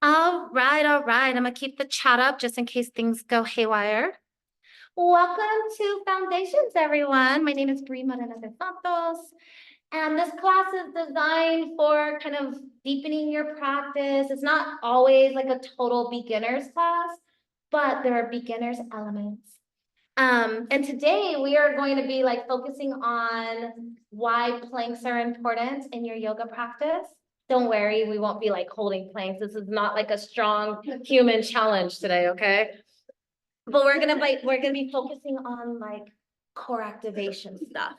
All right. I'm gonna keep the chat up just in case things go haywire. Welcome to Foundations, everyone. My name is Brie Moreno de Santos, and this class is designed for kind of deepening your practice. It's not always like a total beginner's class, but there are beginner's elements. And today we are going to be like focusing on why planks are important in your yoga practice. Don't worry, we won't be like holding planks. This is not like a strong human challenge today, okay? But we're gonna be focusing on like core activation stuff.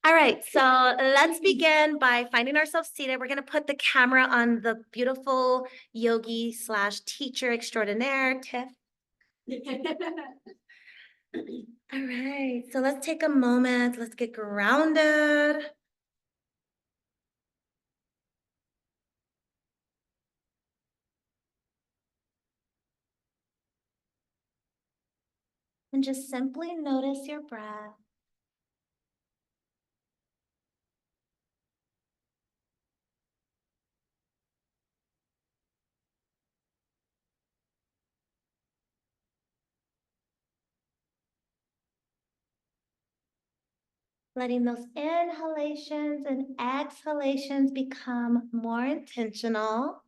All right, so let's begin by finding ourselves seated. We're gonna put the camera on the beautiful yogi slash teacher extraordinaire, Tiff. All right, so let's take a moment. Let's get grounded. And just simply notice your breath. Letting those inhalations and exhalations become more intentional.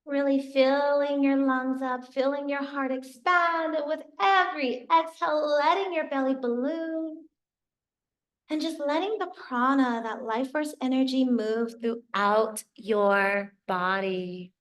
Really filling your lungs up, feeling your heart expand with every exhale, letting your belly balloon. And just letting the prana, that life force energy, move throughout your body.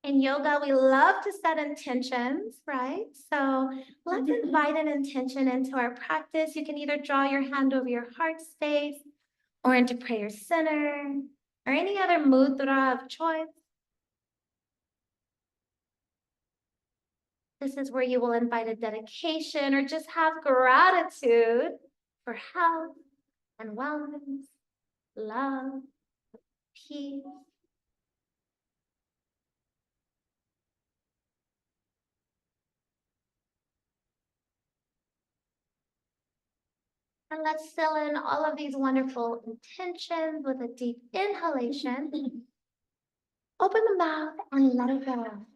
In yoga, we love to set intentions, right? So let's invite an intention into our practice. You can either draw your hand over your heart space or into prayer center or any other mudra of choice. This is where you will invite a dedication or just have gratitude for health and wellness, love, peace. And let's fill in all of these wonderful intentions with a deep inhalation. Open the mouth and let it go.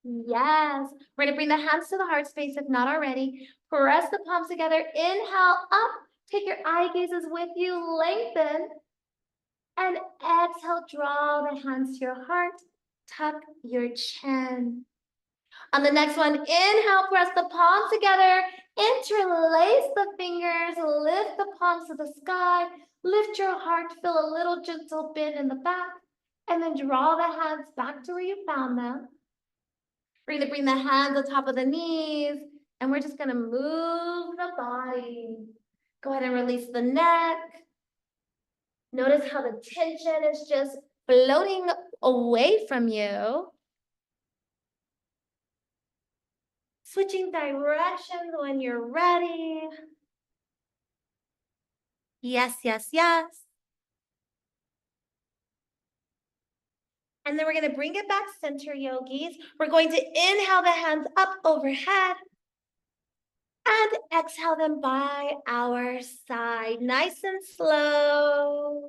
Yes. We're going to bring the hands to the heart space if not already. Press the palms together. Inhale up. Take your eye gazes with you. Lengthen. And exhale. Draw the hands to your heart. Tuck your chin. On the next one, inhale, press the palms together, interlace the fingers, lift the palms to the sky, lift your heart, feel a little gentle bend in the back, and then draw the hands back to where you found them. We're gonna bring the hands on top of the knees, and we're just gonna move the body. Go ahead and release the neck. Notice how the tension is just floating away from you. Switching directions when you're ready. Yes, yes, yes. And then we're going to bring it back center, yogis. We're going to inhale the hands up overhead and exhale them by our side. Nice and slow.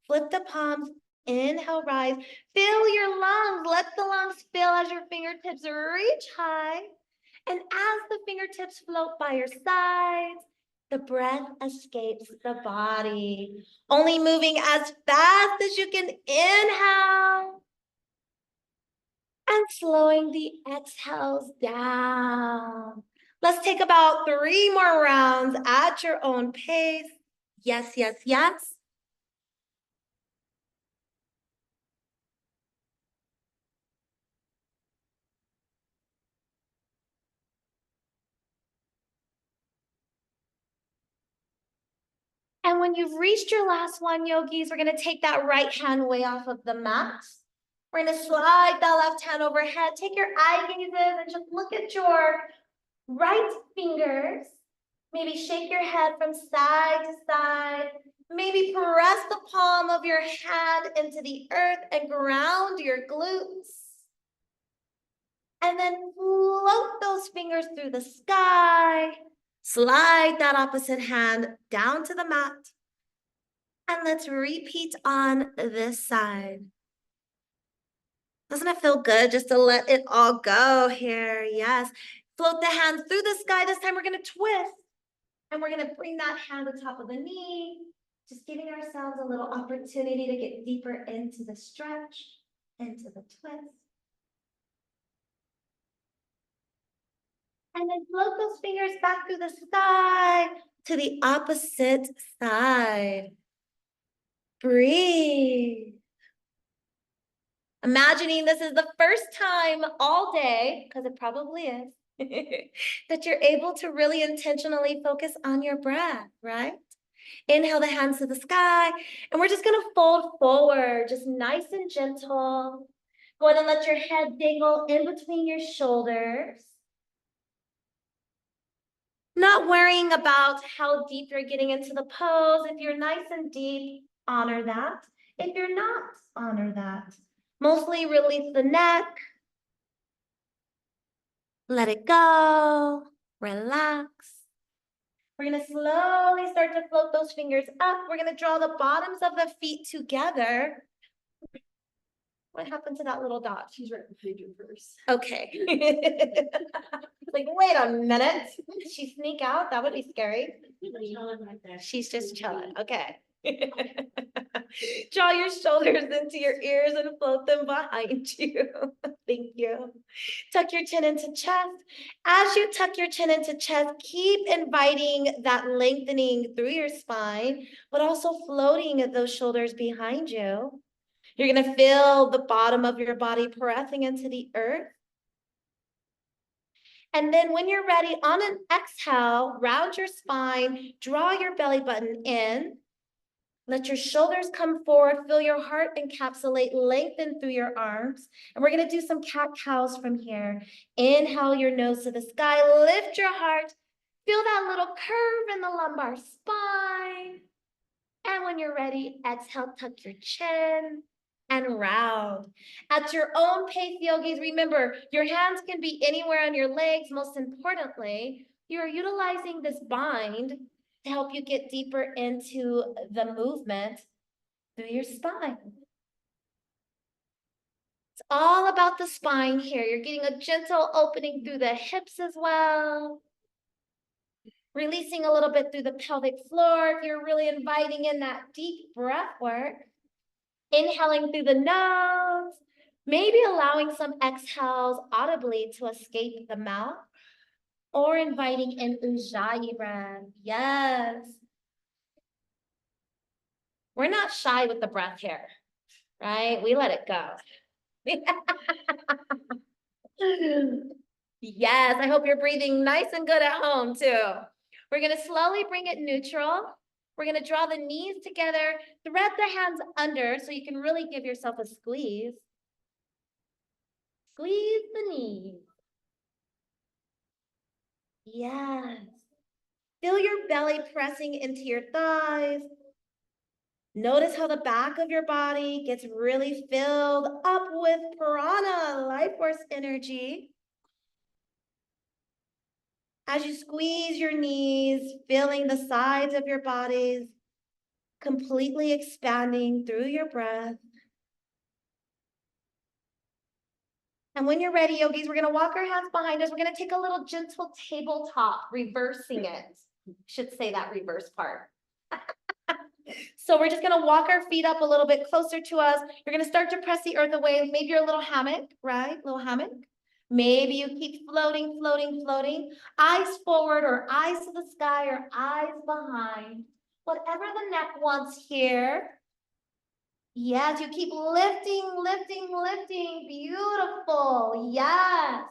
Flip the palms. Inhale, rise. Fill your lungs. Let the lungs fill as your fingertips reach high. And as the fingertips float by your sides, the breath escapes the body, only moving as fast as you can inhale and slowing the exhales down. Let's take about 3 more rounds at your own pace. Yes, yes, yes. And when you've reached your last one, yogis, we're going to take that right hand way off of the mat. We're gonna slide that left hand overhead. Take your eye gazes and just look at your right fingers. Maybe shake your head from side to side. Maybe press the palm of your hand into the earth and ground your glutes. And then float those fingers through the sky. Slide that opposite hand down to the mat. And let's repeat on this side. Doesn't it feel good just to let it all go here? Yes. Float the hands through the sky. This time we're going to twist. And we're going to bring that hand to the top of the knee. Just giving ourselves a little opportunity to get deeper into the stretch, into the twist. And then float those fingers back through the sky to the opposite side. Breathe. Imagining this is the first time all day, because it probably is, that you're able to really intentionally focus on your breath, right? Inhale the hands to the sky, and we're just gonna fold forward, just nice and gentle. Go ahead and let your head dangle in between your shoulders. Not worrying about how deep you're getting into the pose. If you're nice and deep, honor that. If you're not, honor that. Mostly release the neck. Let it go. Relax. We're going to slowly start to float those fingers up. We're going to draw the bottoms of the feet together. What happened to that little dot? She's right behind you first. Okay. Like, wait a minute. Did she sneak out? That would be scary. She's just chilling. Okay. Draw your shoulders into your ears and float them behind you. Thank you. Tuck your chin into chest. As you tuck your chin into chest, keep inviting that lengthening through your spine, but also floating those shoulders behind you. You're going to feel the bottom of your body pressing into the earth. And then when you're ready, on an exhale, round your spine, draw your belly button in. Let your shoulders come forward, feel your heart encapsulate, lengthen through your arms. And we're going to do some cat-cows from here. Inhale your nose to the sky, lift your heart, feel that little curve in the lumbar spine. And when you're ready, exhale, tuck your chin and round. At your own pace, yogis, remember, your hands can be anywhere on your legs. Most importantly, you're utilizing this bind to help you get deeper into the movement through your spine. It's all about the spine here. You're getting a gentle opening through the hips as well. Releasing a little bit through the pelvic floor. If you're really inviting in that deep breath work. Inhaling through the nose. Maybe allowing some exhales audibly to escape the mouth. Or inviting in Ujjayi breath. Yes. We're not shy with the breath here, right? We let it go. Yes, I hope you're breathing nice and good at home too. We're going to slowly bring it neutral. We're going to draw the knees together, thread the hands under so you can really give yourself a squeeze. Squeeze the knees. Yes. Feel your belly pressing into your thighs. Notice how the back of your body gets really filled up with prana, life force energy. As you squeeze your knees, feeling the sides of your bodies completely expanding through your breath. And when you're ready, yogis, we're going to walk our hands behind us. We're going to take a little gentle tabletop, reversing it. Should say that reverse part. So we're just going to walk our feet up a little bit closer to us. You're going to start to press the earth away. Maybe you're a little hammock, right? Little hammock. Maybe you keep floating, floating, floating. Eyes forward or eyes to the sky or eyes behind. Whatever the neck wants here. Yes, you keep lifting, lifting, lifting. Beautiful. Yes.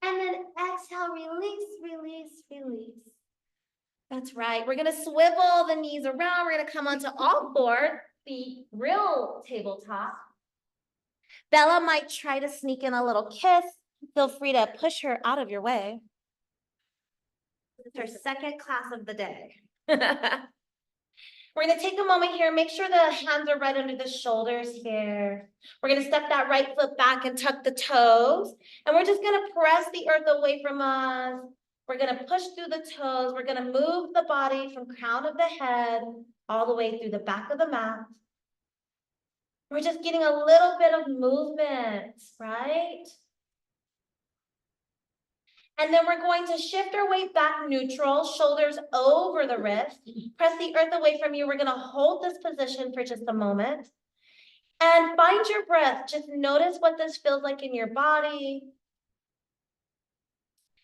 And then exhale, release, release, release. That's right. We're going to swivel the knees around. We're going to come onto all fours, the real tabletop. Bella might try to sneak in a little kiss. Feel free to push her out of your way. It's her second class of the day. We're gonna take a moment here, make sure the hands are right under the shoulders here. We're gonna step that right foot back and tuck the toes. And we're just gonna press the earth away from us. We're gonna push through the toes. We're gonna move the body from crown of the head all the way through the back of the mat. We're just getting a little bit of movement, right? And then we're going to shift our weight back neutral, shoulders over the wrist. Press the earth away from you. We're going to hold this position for just a moment. And find your breath. Just notice what this feels like in your body.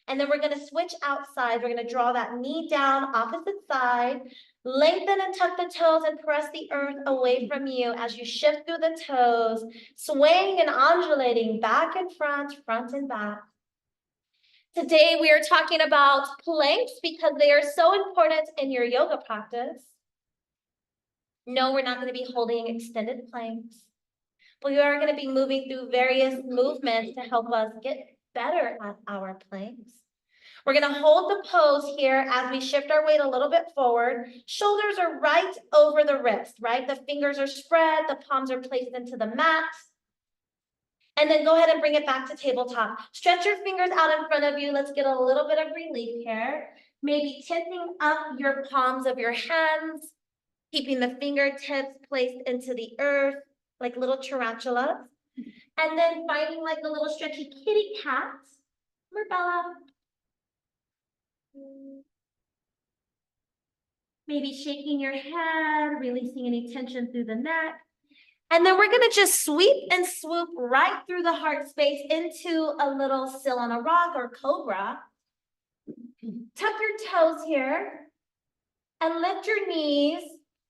And then we're going to switch outside. We're going to draw that knee down, opposite side. Lengthen and tuck the toes and press the earth away from you as you shift through the toes, swaying and undulating back and front and back. Today, we are talking about planks because they are so important in your yoga practice. No, we're not going to be holding extended planks, but we are going to be moving through various movements to help us get better at our planks. We're going to hold the pose here as we shift our weight a little bit forward. Shoulders are right over the wrist, right? The fingers are spread, the palms are placed into the mat. And then go ahead and bring it back to tabletop. Stretch your fingers out in front of you. Let's get a little bit of relief here. Maybe tipping up your palms of your hands, keeping the fingertips placed into the earth like little tarantulas. And then finding like a little stretchy kitty cat. Come here, Bella. Maybe shaking your head, releasing any tension through the neck. And then we're gonna just sweep and swoop right through the heart space into a little sill on a rock or cobra. Tuck your toes here and lift your knees.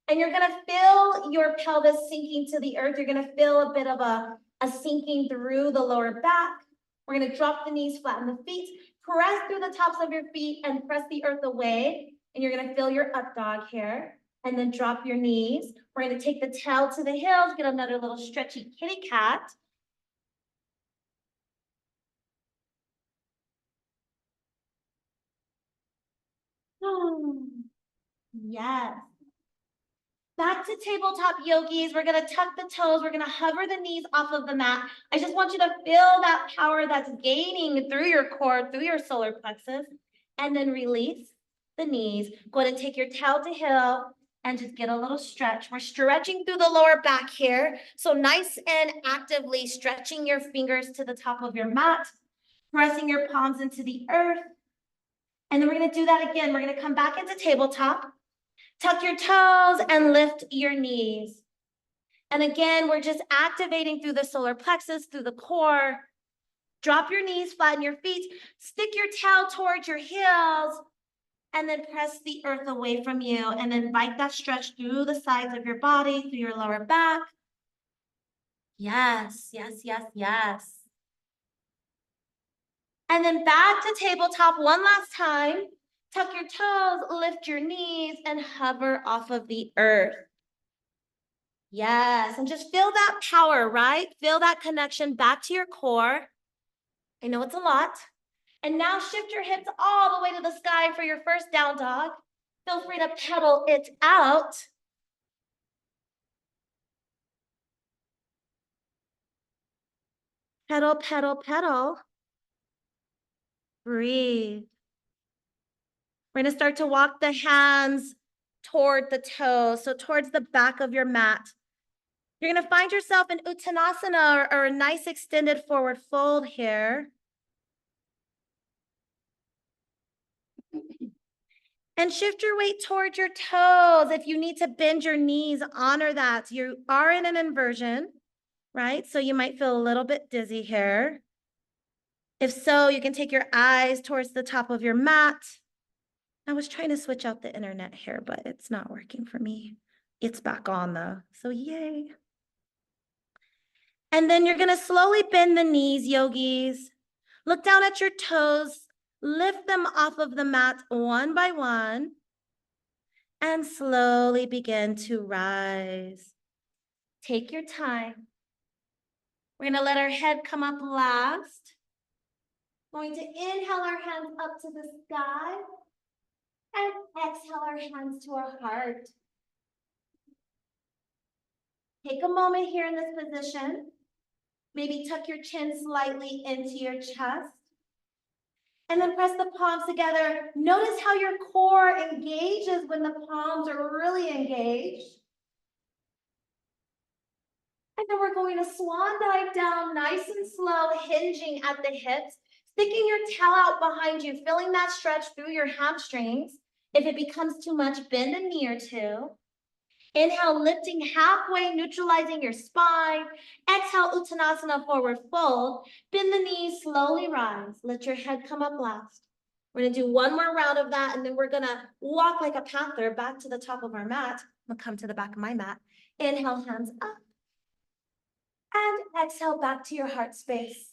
And you're gonna feel your pelvis sinking to the earth. You're gonna feel a bit of a sinking through the lower back. We're gonna drop the knees, flatten the feet, press through the tops of your feet and press the earth away. And you're gonna feel your up dog here. And then drop your knees. We're going to take the tail to the heels, get another little stretchy kitty cat. Yes. Back to tabletop yogis. We're going to tuck the toes. We're going to hover the knees off of the mat. I just want you to feel that power that's gaining through your core, through your solar plexus, and then release the knees. Go ahead and take your tail to heel and just get a little stretch. We're stretching through the lower back here. So nice and actively stretching your fingers to the top of your mat, pressing your palms into the earth. And then we're going to do that again. We're going to come back into tabletop. Tuck your toes and lift your knees. And again, we're just activating through the solar plexus, through the core. Drop your knees, flatten your feet, stick your tail towards your heels, and then press the earth away from you. And then invite that stretch through the sides of your body, through your lower back. Yes, yes, yes, yes. And then back to tabletop one last time. Tuck your toes, lift your knees, and hover off of the earth. Yes, and just feel that power, right? Feel that connection back to your core. I know it's a lot. And now shift your hips all the way to the sky for your first down dog. Feel free to pedal it out. Pedal, pedal, pedal. Breathe. We're going to start to walk the hands toward the toes, so towards the back of your mat. You're going to find yourself in Uttanasana or a nice extended forward fold here. And shift your weight towards your toes. If you need to bend your knees, honor that. You are in an inversion, right? So you might feel a little bit dizzy here. If so, you can take your eyes towards the top of your mat. I was trying to switch out the internet here, but it's not working for me. It's back on though, so yay. And then you're gonna slowly bend the knees, yogis. Look down at your toes, lift them off of the mat one by one, and slowly begin to rise. Take your time. We're gonna let our head come up last. Going to inhale our hands up to the sky and exhale our hands to our heart. Take a moment here in this position. Maybe tuck your chin slightly into your chest. And then press the palms together. Notice how your core engages when the palms are really engaged. And then we're going to swan dive down nice and slow, hinging at the hips, sticking your tail out behind you, feeling that stretch through your hamstrings. If it becomes too much, bend a knee or two. Inhale, lifting halfway, neutralizing your spine. Exhale, Uttanasana, forward fold. Bend the knees, slowly rise. Let your head come up last. We're gonna do one more round of that, and then we're gonna walk like a panther back to the top of our mat. I'm gonna come to the back of my mat. Inhale, hands up. And exhale back to your heart space.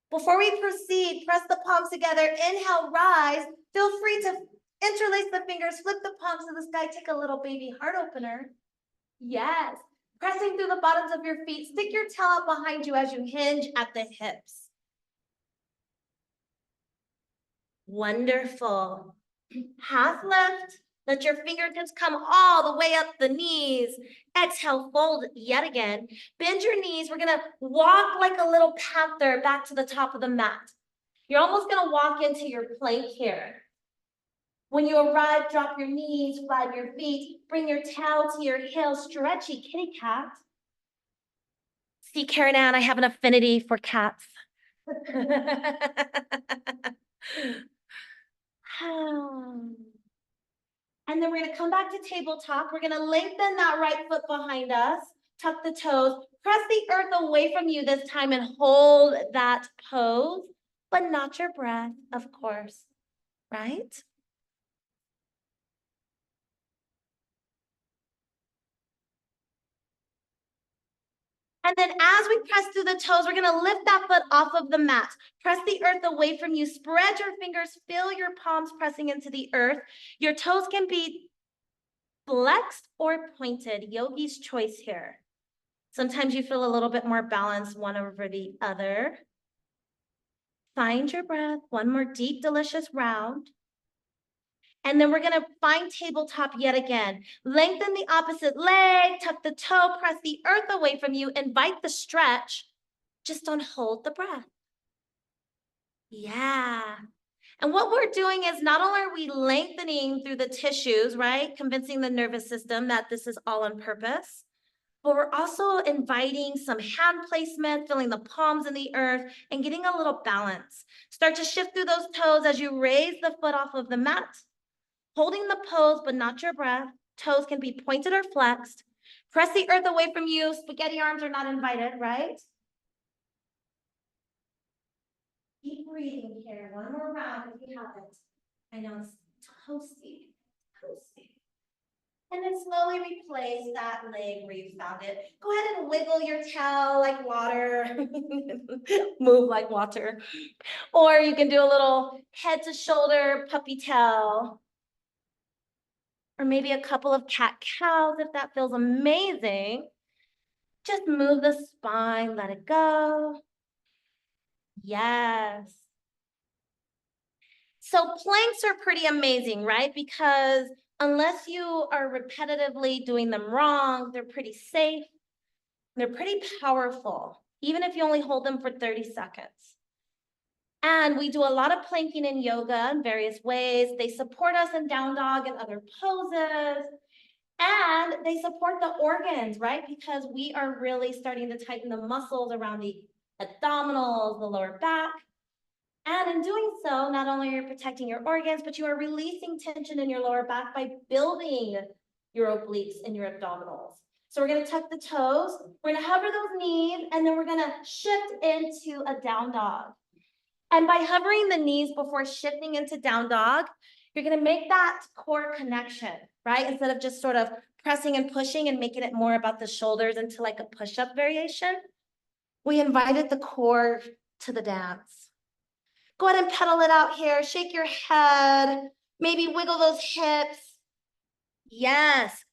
Before we proceed, press the palms together. Inhale, rise. Feel free to interlace the fingers, flip the palms to the sky, take a little baby heart opener. Yes. Pressing through the bottoms of your feet. Stick your tail out behind you as you hinge at the hips. Wonderful. Half lift. Let your fingertips come all the way up the knees. Exhale, fold yet again. Bend your knees. We're gonna walk like a little panther back to the top of the mat. You're almost gonna walk into your plank here. When you arrive, drop your knees, flat your feet, bring your tail to your heel, stretchy kitty cat. See, Karen Ann, I have an affinity for cats. And then we're gonna come back to tabletop. We're gonna lengthen that right foot behind us, tuck the toes, press the earth away from you this time and hold that pose, but not your breath, of course, right? And then as we press through the toes, we're gonna lift that foot off of the mat. Press the earth away from you. Spread your fingers, feel your palms pressing into the earth. Your toes can be flexed or pointed, yogi's choice here. Sometimes you feel a little bit more balanced one over the other. Find your breath, one more deep, delicious round. And then we're gonna find tabletop yet again. Lengthen the opposite leg, tuck the toe, press the earth away from you, invite the stretch, just don't hold the breath. Yeah. And what we're doing is not only are we lengthening through the tissues, right? Convincing the nervous system that this is all on purpose, but we're also inviting some hand placement, feeling the palms in the earth and getting a little balance. Start to shift through those toes as you raise the foot off of the mat. Holding the pose, but not your breath. Toes can be pointed or flexed. Press the earth away from you. Spaghetti arms are not invited, right? Keep breathing here. One more round if you haven't. I know it's toasty. And then slowly replace that leg where you found it. Go ahead and wiggle your tail like water. Move like water. Or you can do a little head to shoulder puppy tail. Or maybe a couple of cat cows if that feels amazing. Just move the spine, let it go. Yes. So planks are pretty amazing, right? Because unless you are repetitively doing them wrong, they're pretty safe. They're pretty powerful, even if you only hold them for 30 seconds. And we do a lot of planking in yoga in various ways. They support us in down dog and other poses. And they support the organs, right? Because we are really starting to tighten the muscles around the abdominals, the lower back. And in doing so, not only are you protecting your organs, but you are releasing tension in your lower back by building your obliques and your abdominals. So we're gonna tuck the toes, we're gonna hover those knees, and then we're gonna shift into a down dog. And by hovering the knees before shifting into down dog, you're gonna make that core connection, right? Instead of just sort of pressing and pushing and making it more about the shoulders into like a push-up variation, we invited the core to the dance. Go ahead and pedal it out here, shake your head, maybe wiggle those hips. Yes.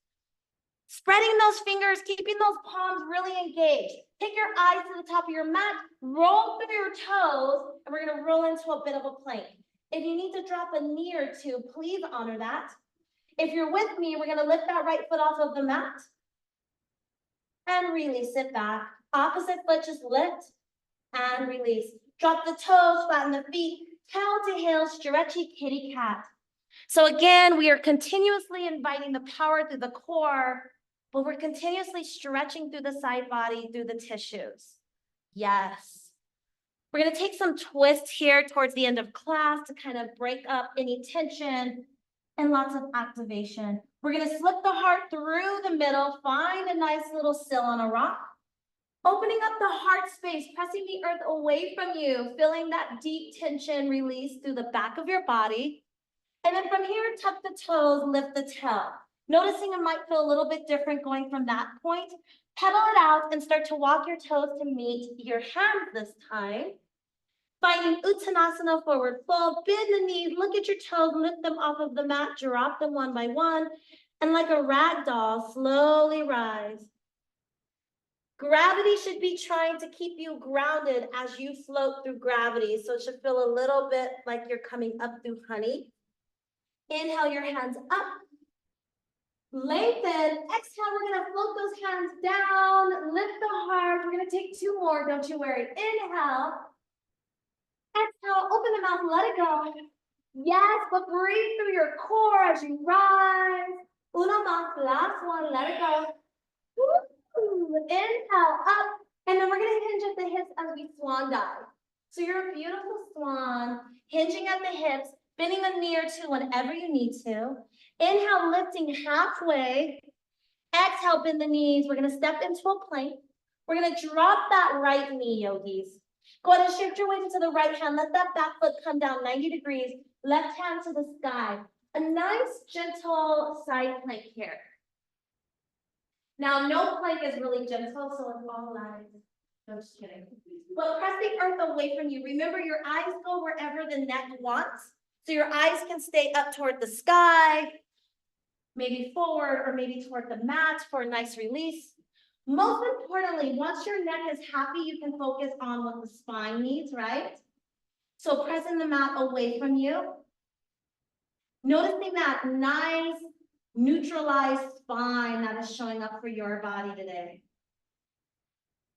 Spreading those fingers, keeping those palms really engaged. Take your eyes to the top of your mat, roll through your toes, and we're gonna roll into a bit of a plank. If you need to drop a knee or two, please honor that. If you're with me, we're gonna lift that right foot off of the mat and release it back. Opposite foot, just lift and release. Drop the toes, flatten the feet, tail to heel, stretchy kitty cat. So again, we are continuously inviting the power through the core, but we're continuously stretching through the side body, through the tissues. Yes. We're gonna take some twists here towards the end of class to kind of break up any tension and lots of activation. We're gonna slip the heart through the middle, find a nice little sill on a rock. Opening up the heart space, pressing the earth away from you, feeling that deep tension release through the back of your body. And then from here, tuck the toes, lift the tail. Noticing it might feel a little bit different going from that point. Pedal it out and start to walk your toes to meet your hands this time. Finding Uttanasana, forward fold, bend the knees, look at your toes, lift them off of the mat, drop them one by one, and like a rag doll, slowly rise. Gravity should be trying to keep you grounded as you float through gravity, so it should feel a little bit like you're coming up through honey. Inhale your hands up. Lengthen. Exhale, we're gonna float those hands down, lift the heart. We're gonna take two more, don't you worry. Inhale. Exhale, open the mouth, let it go. Yes, but breathe through your core as you rise. Uno más, last one, let it go. Woo. Inhale, up. And then we're gonna hinge at the hips as we swan dive. So you're a beautiful swan, hinging at the hips, bending a knee or two whenever you need to. Inhale, lifting halfway. Exhale, bend the knees. We're gonna step into a plank. We're gonna drop that right knee, yogis. Go ahead and shift your weight into the right hand. Let that back foot come down 90 degrees. Left hand to the sky. A nice, gentle side plank here. Now, no plank is really gentle, so it's all lines. No, just kidding. But press the earth away from you. Remember, your eyes go wherever the neck wants. So your eyes can stay up toward the sky, maybe forward, or maybe toward the mat for a nice release. Most importantly, once your neck is happy, you can focus on what the spine needs, right? So pressing the mat away from you. Noticing that nice, neutralized spine that is showing up for your body today.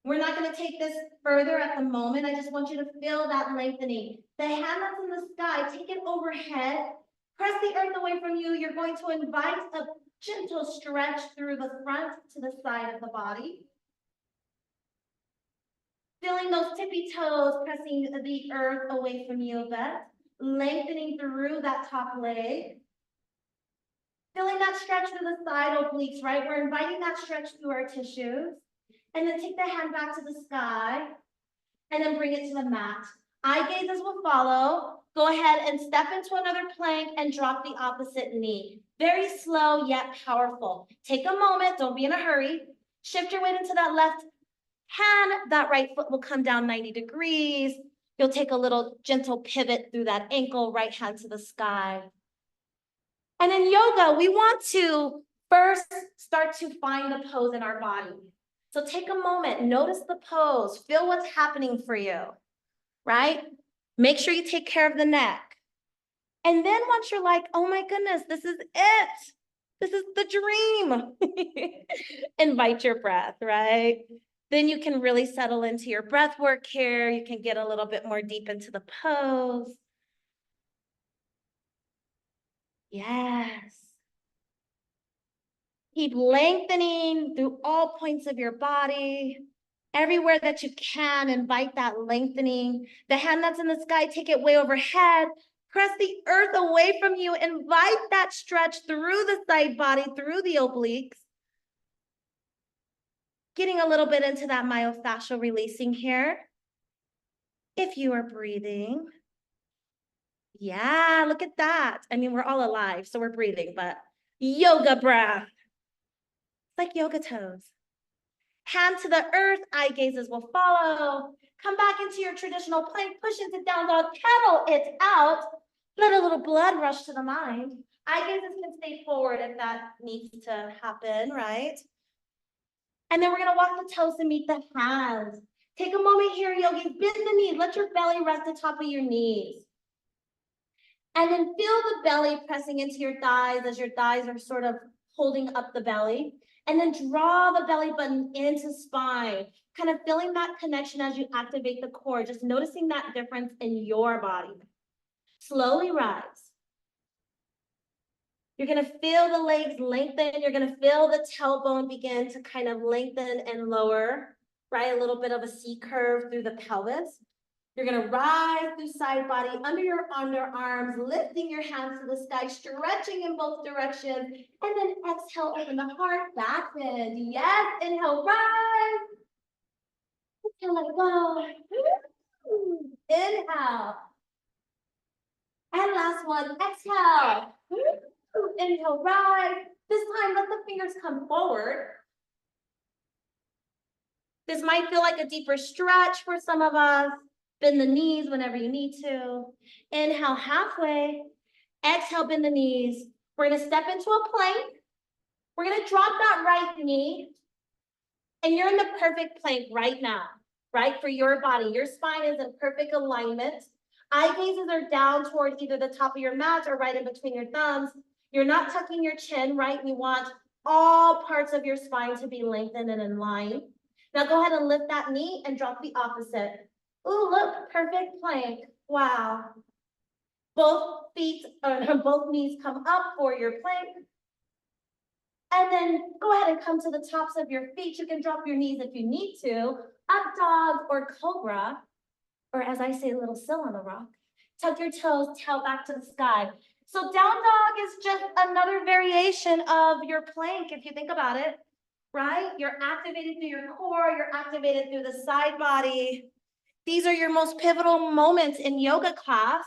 We're not going to take this further at the moment. I just want you to feel that lengthening. The hand that's in the sky, take it overhead. Press the earth away from you. You're going to invite a gentle stretch through the front to the side of the body. Feeling those tippy toes, pressing the earth away from you a bit. Lengthening through that top leg. Feeling that stretch through the side obliques, right? We're inviting that stretch through our tissues. And then take the hand back to the sky. And then bring it to the mat. Eye gazes will follow. Go ahead and step into another plank and drop the opposite knee. Very slow yet powerful. Take a moment, don't be in a hurry. Shift your weight into that left hand. That right foot will come down 90 degrees. You'll take a little gentle pivot through that ankle, right hand to the sky. And in yoga, we want to first start to find the pose in our body. So take a moment, notice the pose, feel what's happening for you, right? Make sure you take care of the neck. And then once you're like, oh my goodness, this is it. This is the dream. Invite your breath, right? Then you can really settle into your breath work here. You can get a little bit more deep into the pose. Yes. Keep lengthening through all points of your body. Everywhere that you can, invite that lengthening. The hand that's in the sky, take it way overhead. Press the earth away from you. Invite that stretch through the side body, through the obliques. Getting a little bit into that myofascial releasing here. If you are breathing. Yeah, look at that. I mean, we're all alive, so we're breathing, but yoga breath. Like yoga toes. Hand to the earth, eye gazes will follow. Come back into your traditional plank, push into down dog, pedal it out. Let a little blood rush to the mind. Eye gazes can stay forward if that needs to happen, right? And then we're gonna walk the toes to meet the hands. Take a moment here, yogis, bend the knees. Let your belly rest atop of your knees. And then feel the belly pressing into your thighs as your thighs are sort of holding up the belly. And then draw the belly button into spine, kind of feeling that connection as you activate the core, just noticing that difference in your body. Slowly rise. You're gonna feel the legs lengthen. You're gonna feel the tailbone begin to kind of lengthen and lower, right? A little bit of a C curve through the pelvis. You're gonna rise through side body, under your underarms, lifting your hands to the sky, stretching in both directions, and then exhale, open the heart, back bend. Yes, inhale, rise. Exhale, let it go. Inhale. And last one, exhale. Inhale, rise. This time, let the fingers come forward. This might feel like a deeper stretch for some of us. Bend the knees whenever you need to. Inhale halfway. Exhale, bend the knees. We're gonna step into a plank. We're gonna drop that right knee. And you're in the perfect plank right now, right? For your body. Your spine is in perfect alignment. Eye gazes are down toward either the top of your mat or right in between your thumbs. You're not tucking your chin, right? We want all parts of your spine to be lengthened and in line. Now go ahead and lift that knee and drop the opposite. Ooh, look, perfect plank. Wow. Both feet or both knees come up for your plank. And then go ahead and come to the tops of your feet. You can drop your knees if you need to. Up dog or cobra, or as I say, little sill on the rock. Tuck your toes, tail back to the sky. So down dog is just another variation of your plank, if you think about it, right? You're activated through your core, you're activated through the side body. These are your most pivotal moments in yoga class,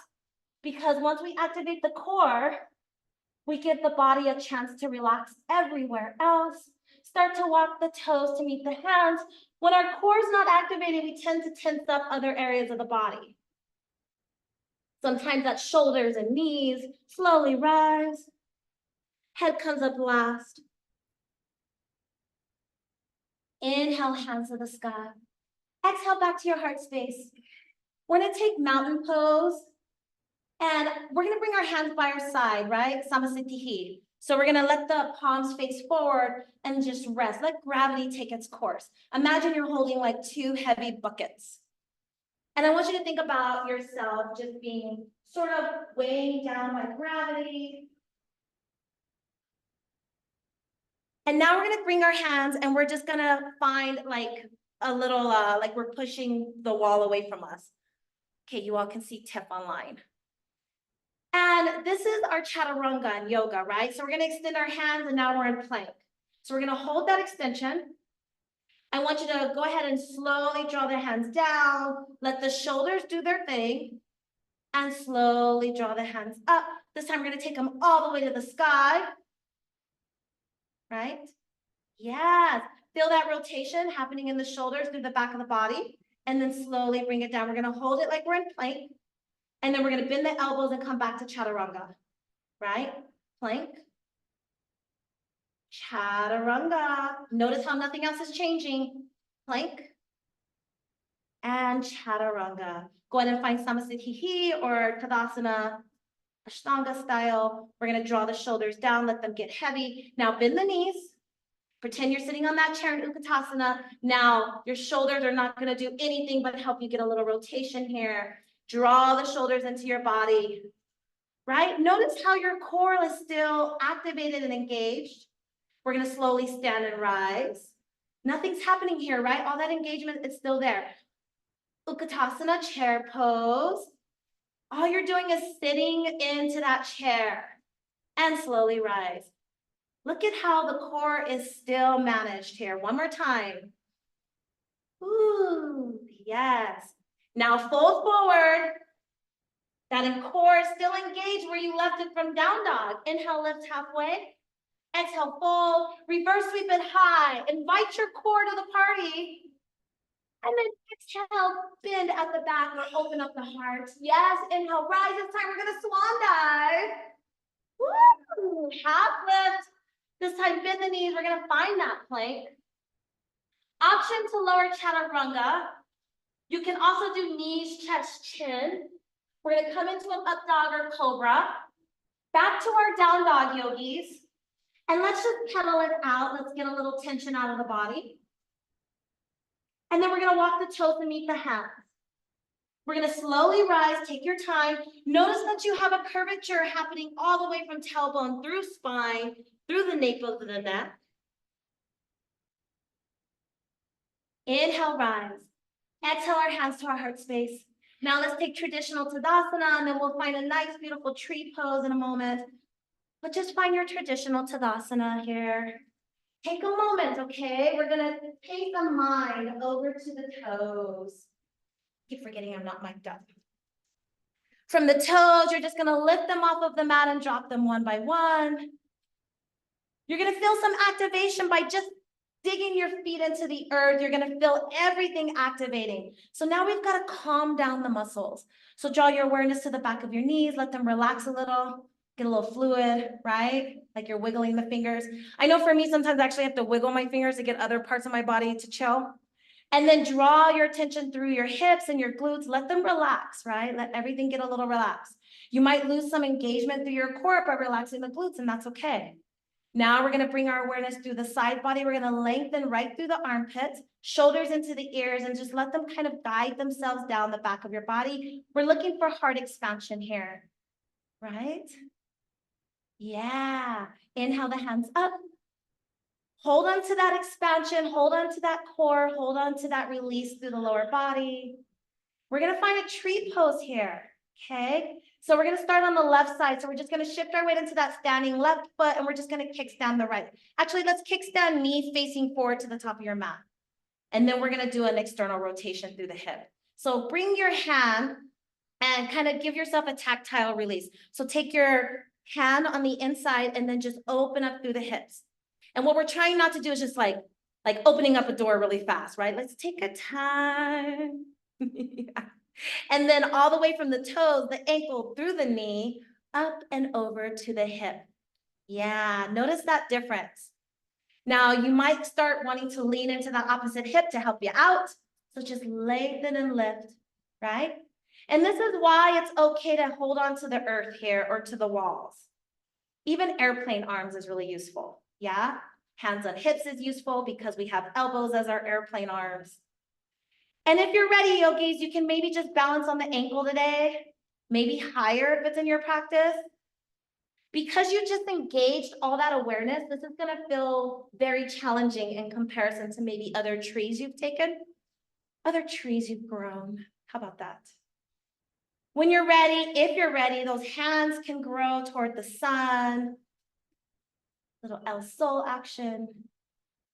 because once we activate the core, we give the body a chance to relax everywhere else. Start to walk the toes to meet the hands. When our core is not activated, we tend to tense up other areas of the body. Sometimes that's shoulders and knees. Slowly rise. Head comes up last. Inhale, hands to the sky. Exhale back to your heart space. We're gonna take mountain pose. And we're gonna bring our hands by our side, right? Samasthiti. So we're gonna let the palms face forward and just rest. Let gravity take its course. Imagine you're holding like two heavy buckets. And I want you to think about yourself just being sort of weighing down by gravity. And now we're gonna bring our hands and we're just gonna find like a little, like we're pushing the wall away from us. Okay, you all can see Tiff online. And this is our chaturanga in yoga, right? So we're gonna extend our hands and now we're in plank. So we're gonna hold that extension. I want you to go ahead and slowly draw the hands down, let the shoulders do their thing, and slowly draw the hands up. This time we're gonna take them all the way to the sky, right? Yes, feel that rotation happening in the shoulders through the back of the body, and then slowly bring it down. We're gonna hold it like we're in plank, and then we're gonna bend the elbows and come back to chaturanga, right? Plank, chaturanga. Notice how nothing else is changing. Plank and chaturanga. Go ahead and find Samasthiti or Tadasana, Ashtanga style. We're gonna draw the shoulders down, let them get heavy. Now bend the knees. Pretend you're sitting on that chair in Utkatasana. Now your shoulders are not gonna do anything but help you get a little rotation here. Draw the shoulders into your body, right? Notice how your core is still activated and engaged. We're gonna slowly stand and rise. Nothing's happening here, right? All that engagement is still there. Utkatasana, chair pose. All you're doing is sitting into that chair and slowly rise. Look at how the core is still managed here. One more time. Ooh, yes. Now fold forward. That core is still engaged where you left it from down dog. Inhale, lift halfway. Exhale, fold. Reverse sweep it high. Invite your core to the party. And then exhale, bend at the back or open up the heart. Yes, inhale, rise. This time we're gonna swan dive. Woo! Half lift. This time, bend the knees. We're gonna find that plank. Option to lower chaturanga. You can also do knees, chest, chin. We're gonna come into an up dog or cobra. Back to our down dog, yogis. And let's just pedal it out. Let's get a little tension out of the body. And then we're gonna walk the toes and meet the hands. We're gonna slowly rise, take your time. Notice that you have a curvature happening all the way from tailbone through spine, through the nape of the neck. Inhale, rise. Exhale our hands to our heart space. Now let's take traditional Tadasana, and then we'll find a nice, beautiful tree pose in a moment. But just find your traditional Tadasana here. Take a moment, okay? We're gonna take the mind over to the toes. Keep forgetting I'm not mic'd up. From the toes, you're just gonna lift them off of the mat and drop them one by one. You're gonna feel some activation by just digging your feet into the earth. You're gonna feel everything activating. So now we've gotta calm down the muscles. So draw your awareness to the back of your knees, let them relax a little, get a little fluid, right? Like you're wiggling the fingers. I know for me, sometimes I actually have to wiggle my fingers to get other parts of my body to chill. And then draw your attention through your hips and your glutes. Let them relax, right? Let everything get a little relaxed. You might lose some engagement through your core by relaxing the glutes, and that's okay. Now we're gonna bring our awareness through the side body. We're gonna lengthen right through the armpits, shoulders into the ears, and just let them kind of guide themselves down the back of your body. We're looking for heart expansion here, right? Yeah. Inhale the hands up. Hold on to that expansion, hold on to that core, hold on to that release through the lower body. We're gonna find a tree pose here, okay? So we're gonna start on the left side. So we're just gonna shift our weight into that standing left foot, and we're just gonna kickstand the right. Actually, let's kickstand knees facing forward to the top of your mat. And then we're gonna do an external rotation through the hip. So bring your hand and kind of give yourself a tactile release. So take your hand on the inside and then just open up through the hips. And what we're trying not to do is just like opening up a door really fast, right? Let's take a time. Yeah. And then all the way from the toes, the ankle through the knee, up and over to the hip. Yeah, notice that difference. Now you might start wanting to lean into the opposite hip to help you out. So just lengthen and lift, right? And this is why it's okay to hold on to the earth here or to the walls. Even airplane arms is really useful, yeah? Hands on hips is useful because we have elbows as our airplane arms. And if you're ready, yogis, you can maybe just balance on the ankle today, maybe higher if it's in your practice. Because you just engaged all that awareness, this is gonna feel very challenging in comparison to maybe other trees you've taken, other trees you've grown. How about that? When you're ready, if you're ready, those hands can grow toward the sun. Little El Sol action.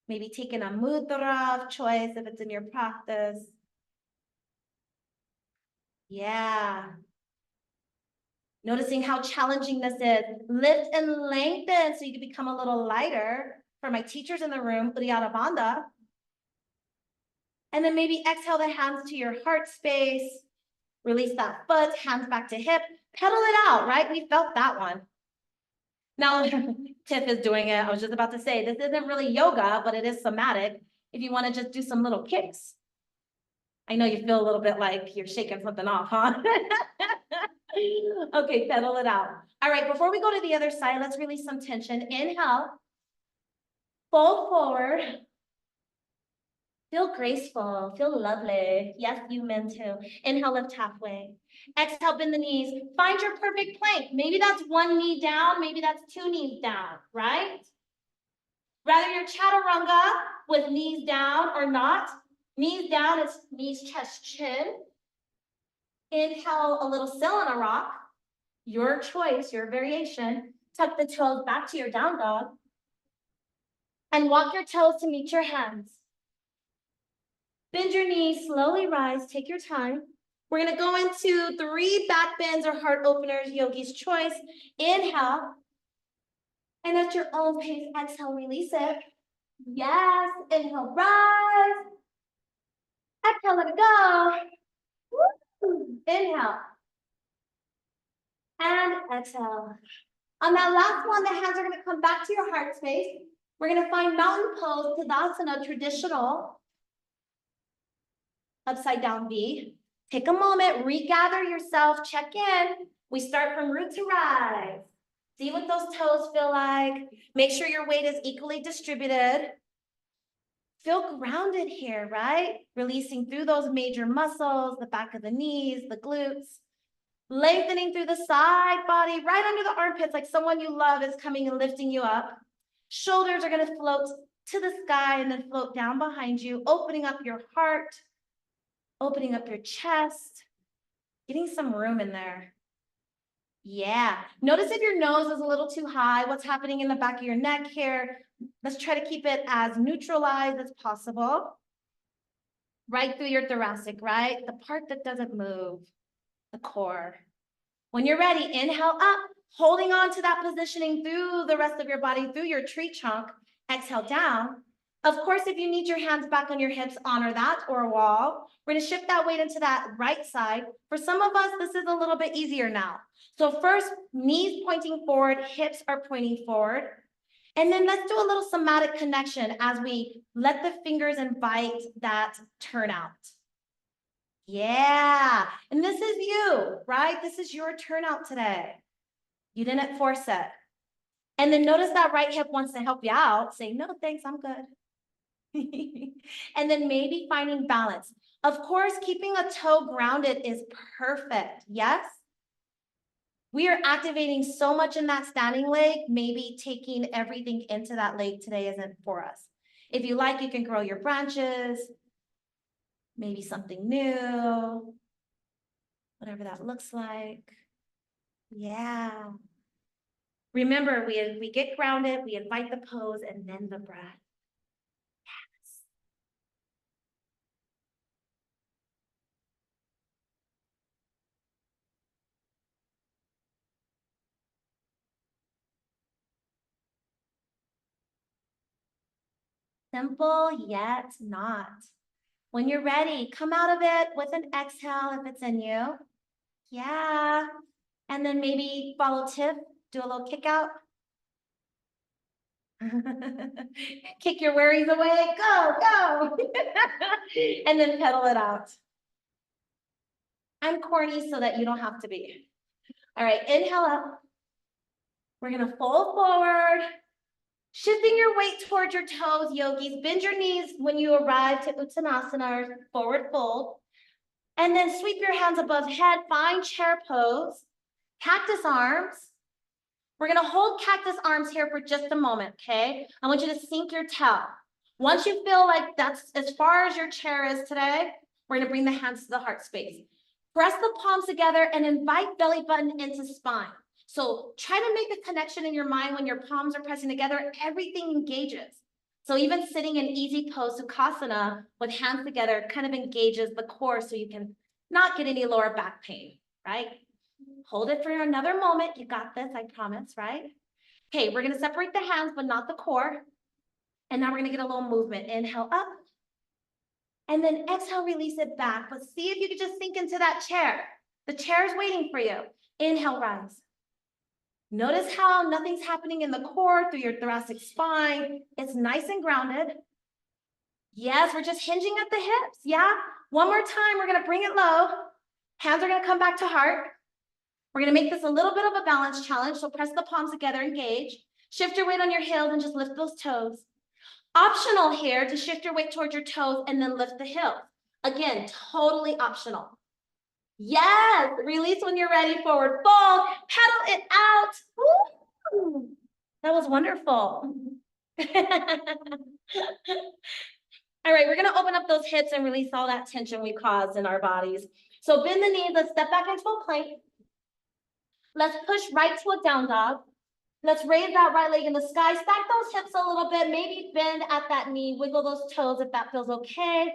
Maybe taking a mudra of choice if it's in your practice. Yeah. Noticing how challenging this is. Lift and lengthen so you can become a little lighter. For my teachers in the room, Uddiyana Bandha. And then maybe exhale the hands to your heart space. Release that foot, hands back to hip. Pedal it out, right? We felt that one. Now, Tiff is doing it. I was just about to say, this isn't really yoga, but it is somatic. If you want to just do some little kicks. I know you feel a little bit like you're shaking something off, huh? Okay, pedal it out. All right, before we go to the other side, let's release some tension. Inhale, fold forward. Feel graceful, feel lovely. Yes, you men too. Inhale, lift halfway. Exhale, bend the knees. Find your perfect plank. Maybe that's one knee down, maybe that's two knees down, right? Rather your chaturanga with knees down or not. Knees down is knees, chest, chin. Inhale, a little sail on a rock. Your choice, your variation. Tuck the toes back to your down dog. And walk your toes to meet your hands. Bend your knees, slowly rise, take your time. We're gonna go into 3 back bends or heart openers, yogi's choice. Inhale. And at your own pace, exhale, release it. Yes, inhale, rise. Exhale, let it go. Woo. Inhale. And exhale. On that last one, the hands are gonna come back to your heart space. We're gonna find mountain pose, Tadasana, traditional. Upside down V. Take a moment, regather yourself, check in. We start from root to rise. See what those toes feel like. Make sure your weight is equally distributed. Feel grounded here, right? Releasing through those major muscles, the back of the knees, the glutes. Lengthening through the side body, right under the armpits, like someone you love is coming and lifting you up. Shoulders are gonna float to the sky and then float down behind you, opening up your heart, opening up your chest, getting some room in there. Yeah, notice if your nose is a little too high, what's happening in the back of your neck here. Let's try to keep it as neutralized as possible. Right through your thoracic, right? The part that doesn't move, the core. When you're ready, inhale up, holding on to that positioning through the rest of your body, through your tree trunk. Exhale down. Of course, if you need your hands back on your hips, honor that, or a wall. We're gonna shift that weight into that right side. For some of us, this is a little bit easier now. So first, knees pointing forward, hips are pointing forward. And then let's do a little somatic connection as we let the fingers invite that turnout. Yeah, and this is you, right? This is your turnout today. You didn't force it. And then notice that right hip wants to help you out. Say, no, thanks, I'm good. And then maybe finding balance. Of course, keeping a toe grounded is perfect, yes? We are activating so much in that standing leg, maybe taking everything into that leg today isn't for us. If you like, you can grow your branches, maybe something new, whatever that looks like. Yeah. Remember, we get grounded, we invite the pose, and then the breath. Yes. Simple yet not. When you're ready, come out of it with an exhale if it's in you. Yeah. And then maybe follow Tiff, do a little kick out. Kick your worries away, go. And then pedal it out. I'm corny so that you don't have to be. All right, inhale up. We're gonna fold forward. Shifting your weight towards your toes, yogis. Bend your knees when you arrive to Uttanasana, or forward fold. And then sweep your hands above head, find chair pose. Cactus arms. We're gonna hold cactus arms here for just a moment, okay? I want you to sink your toe. Once you feel like that's as far as your chair is today, we're gonna bring the hands to the heart space. Press the palms together and invite belly button into spine. So try to make a connection in your mind when your palms are pressing together, everything engages. So even sitting in easy pose, Sukhasana, with hands together kind of engages the core so you can not get any lower back pain, right? Hold it for another moment. You got this, I promise, right? Okay, we're gonna separate the hands, but not the core. And now we're gonna get a little movement. Inhale up. And then exhale, release it back. But see if you could just sink into that chair. The chair is waiting for you. Inhale, rise. Notice how nothing's happening in the core through your thoracic spine. It's nice and grounded. Yes, we're just hinging at the hips, yeah? One more time, we're gonna bring it low. Hands are gonna come back to heart. We're gonna make this a little bit of a balance challenge, so press the palms together, engage. Shift your weight on your heels and just lift those toes. Optional here to shift your weight towards your toes and then lift the heels. Again, totally optional. Yes, release when you're ready, forward fold, pedal it out. Woo! That was wonderful. All right, we're gonna open up those hips and release all that tension we caused in our bodies. So bend the knees, let's step back into a plank. Let's push right to a down dog. Let's raise that right leg in the sky, stack those hips a little bit, maybe bend at that knee, wiggle those toes if that feels okay.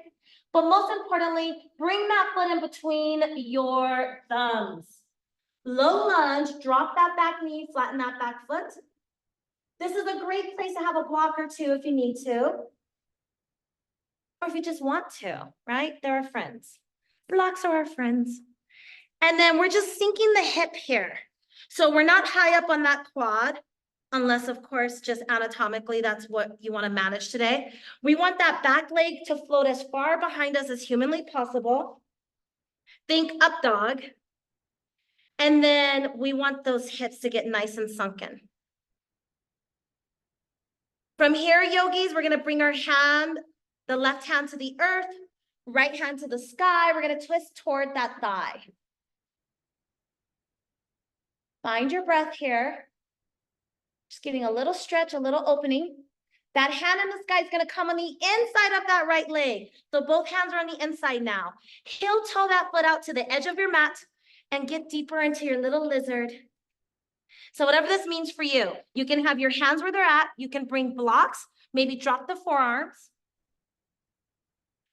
But most importantly, bring that foot in between your thumbs. Low lunge, drop that back knee, flatten that back foot. This is a great place to have a block or two if you need to. Or if you just want to, right? They're our friends. Blocks are our friends. And then we're just sinking the hip here. So we're not high up on that quad, unless of course, just anatomically, that's what you want to manage today. We want that back leg to float as far behind us as humanly possible. Think up dog. And then we want those hips to get nice and sunken. From here, yogis, we're gonna bring our hand, the left hand to the earth, right hand to the sky. We're gonna twist toward that thigh. Find your breath here. Just getting a little stretch, a little opening. That hand in the sky is gonna come on the inside of that right leg. So both hands are on the inside now. Heel toe that foot out to the edge of your mat and get deeper into your little lizard. So whatever this means for you, you can have your hands where they're at. You can bring blocks, maybe drop the forearms.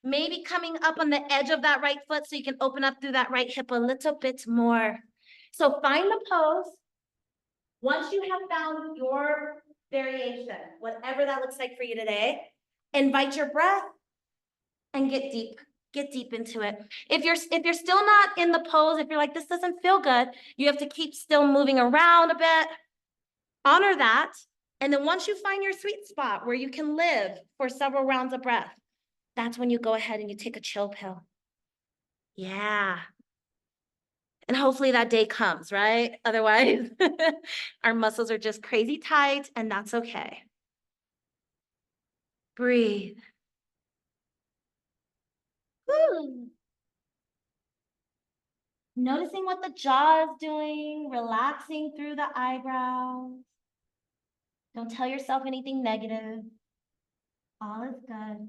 Maybe coming up on the edge of that right foot so you can open up through that right hip a little bit more. So find the pose. Once you have found your variation, whatever that looks like for you today, invite your breath and get deep into it. If you're still not in the pose, if you're like, this doesn't feel good, you have to keep still moving around a bit. Honor that. And then once you find your sweet spot where you can live for several rounds of breath, that's when you go ahead and you take a chill pill. Yeah. And hopefully that day comes, right? Otherwise, our muscles are just crazy tight, and that's okay. Breathe. Woo. Noticing what the jaw is doing, relaxing through the eyebrows. Don't tell yourself anything negative. All is good.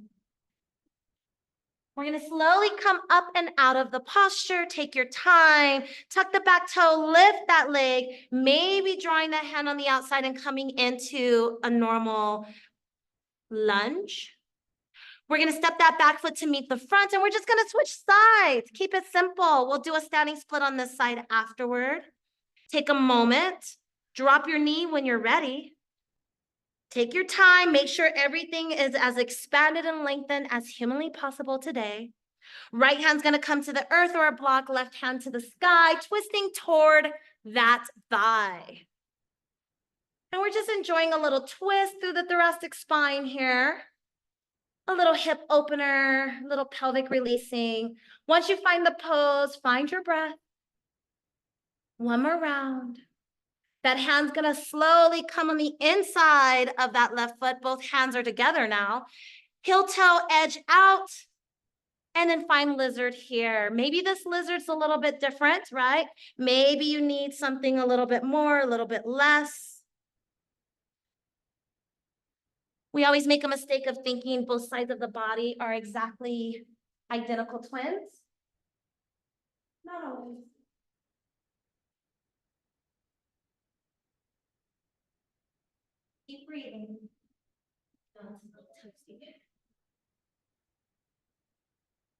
We're gonna slowly come up and out of the posture. Take your time, tuck the back toe, lift that leg, maybe drawing that hand on the outside and coming into a normal lunge. We're gonna step that back foot to meet the front, and we're just gonna switch sides. Keep it simple. We'll do a standing split on this side afterward. Take a moment, drop your knee when you're ready. Take your time, make sure everything is as expanded and lengthened as humanly possible today. Right hand's gonna come to the earth or a block, left hand to the sky, twisting toward that thigh. And we're just enjoying a little twist through the thoracic spine here. A little hip opener, little pelvic releasing. Once you find the pose, find your breath. One more round. That hand's gonna slowly come on the inside of that left foot. Both hands are together now. Heel toe edge out. And then find lizard here. Maybe this lizard's a little bit different, right? Maybe you need something a little bit more, a little bit less. We always make a mistake of thinking both sides of the body are exactly identical twins. Not always. Keep breathing.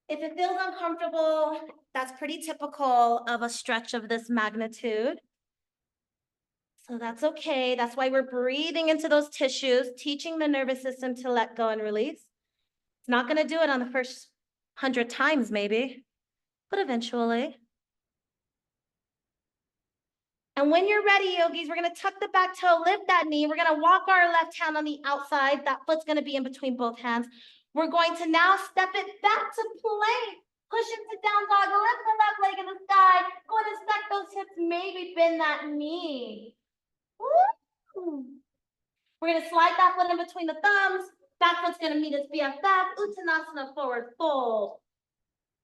If it feels uncomfortable, that's pretty typical of a stretch of this magnitude. So that's okay. That's why we're breathing into those tissues, teaching the nervous system to let go and release. It's not going to do it on the first 100 times, maybe, but eventually. And when you're ready, yogis, we're going to tuck the back toe, lift that knee. We're going to walk our left hand on the outside. That foot's going to be in between both hands. We're going to now step it back to plank. Push into down dog, lift the left leg in the sky. Go ahead and stack those hips, maybe bend that knee. Woo. We're going to slide that foot in between the thumbs. Back foot's going to meet its BFF. Uttanasana, forward fold.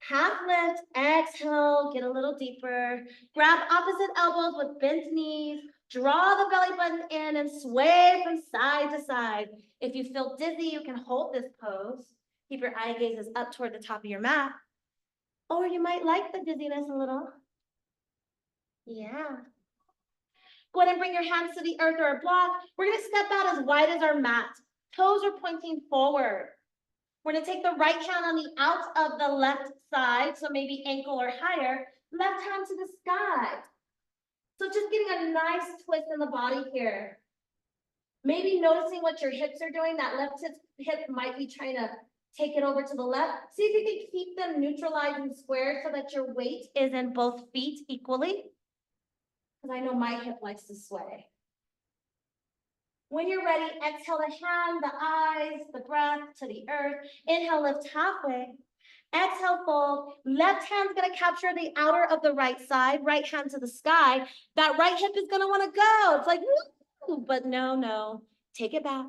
Half lift, exhale, get a little deeper. Grab opposite elbows with bent knees. Draw the belly button in and sway from side to side. If you feel dizzy, you can hold this pose. Keep your eye gazes up toward the top of your mat. Or you might like the dizziness a little. Yeah. Go ahead and bring your hands to the earth or a block. We're going to step out as wide as our mat. Toes are pointing forward. We're going to take the right hand on the out of the left side, so maybe ankle or higher. Left hand to the sky. So just getting a nice twist in the body here. Maybe noticing what your hips are doing. That left hip might be trying to take it over to the left. See if you can keep them neutralized and squared so that your weight is in both feet equally. because I know my hip likes to sway. When you're ready, exhale the hand, the eyes, the breath to the earth. Inhale, lift halfway. Exhale, fold. Left hand's gonna capture the outer of the right side, right hand to the sky. That right hip is gonna wanna go. It's like, woo, but no, take it back.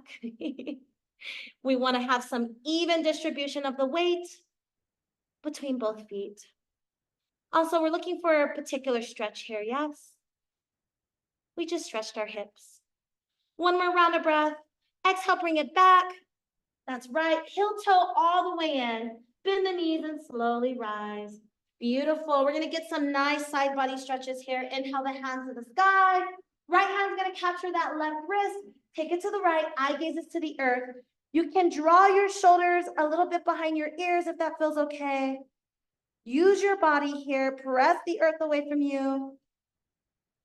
We wanna have some even distribution of the weight between both feet. Also, we're looking for a particular stretch here, yes? We just stretched our hips. One more round of breath. Exhale, bring it back. That's right. Heel toe all the way in. Bend the knees and slowly rise. Beautiful. We're gonna get some nice side body stretches here. Inhale the hands to the sky. Right hand's gonna capture that left wrist. Take it to the right. Eye gazes to the earth. You can draw your shoulders a little bit behind your ears if that feels okay. Use your body here. Press the earth away from you.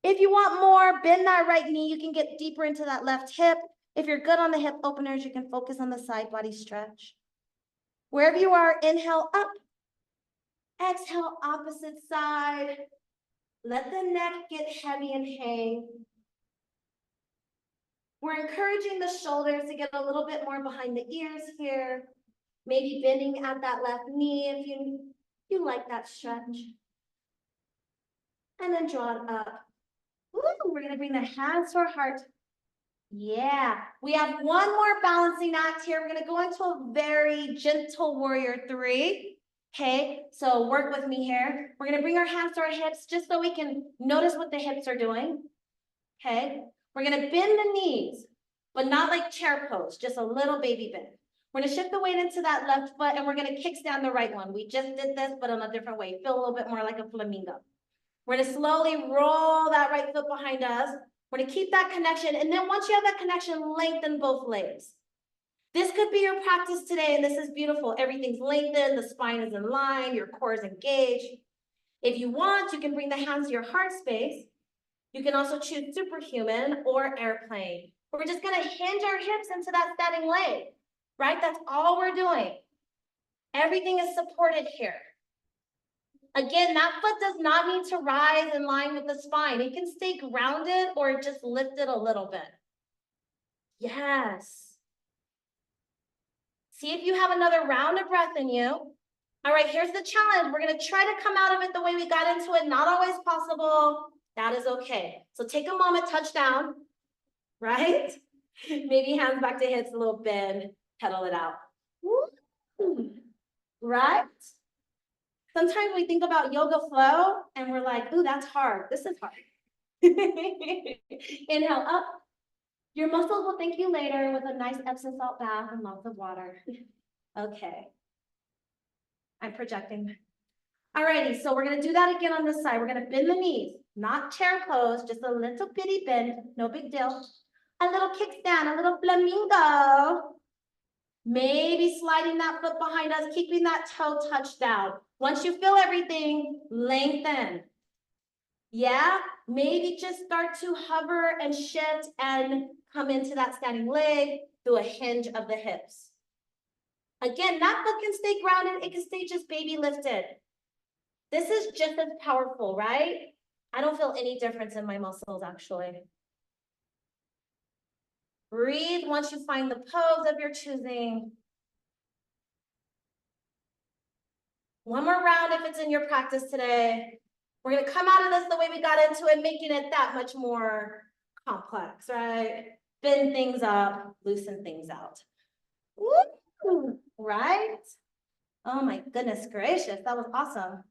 If you want more, bend that right knee. You can get deeper into that left hip. If you're good on the hip openers, you can focus on the side body stretch. Wherever you are, inhale up. Exhale, opposite side. Let the neck get heavy and hang. We're encouraging the shoulders to get a little bit more behind the ears here. Maybe bending at that left knee if you like that stretch. And then draw it up. Ooh, we're gonna bring the hands to our heart. Yeah, we have one more balancing act here. We're gonna go into a very gentle warrior three. Okay, so work with me here. We're gonna bring our hands to our hips just so we can notice what the hips are doing. Okay, we're gonna bend the knees, but not like chair pose, just a little baby bend. We're gonna shift the weight into that left foot and we're gonna kickstand the right one. We just did this, but in a different way. Feel a little bit more like a flamingo. We're gonna slowly roll that right foot behind us. We're gonna keep that connection. And then once you have that connection, lengthen both legs. This could be your practice today, and this is beautiful. Everything's lengthened, the spine is in line, your core is engaged. If you want, you can bring the hands to your heart space. You can also choose superhuman or airplane. We're just gonna hinge our hips into that standing leg, right? That's all we're doing. Everything is supported here. Again, that foot does not need to rise in line with the spine. It can stay grounded or just lift it a little bit. Yes. See if you have another round of breath in you. All right, here's the challenge. We're gonna try to come out of it the way we got into it. Not always possible. That is okay. So take a moment, touch down, right? Maybe hands back to hips, a little bend, pedal it out. Woo. Right? Sometimes we think about yoga flow and we're like, ooh, that's hard. This is hard. Inhale up. Your muscles will thank you later with a nice Epsom salt bath and lots of water. Okay. I'm projecting. Alrighty, so we're gonna do that again on this side. We're gonna bend the knees, not chair pose, just a little bitty bend, no big deal. A little kickstand, a little flamingo. Maybe sliding that foot behind us, keeping that toe touched down. Once you feel everything, lengthen. Yeah, maybe just start to hover and shift and come into that standing leg through a hinge of the hips. Again, that foot can stay grounded, it can stay just baby lifted. This is just as powerful, right? I don't feel any difference in my muscles actually. Breathe once you find the pose of your choosing. One more round if it's in your practice today. We're gonna come out of this the way we got into it, making it that much more complex, right? Bend things up, loosen things out. Woo, right? Oh my goodness gracious, that was awesome.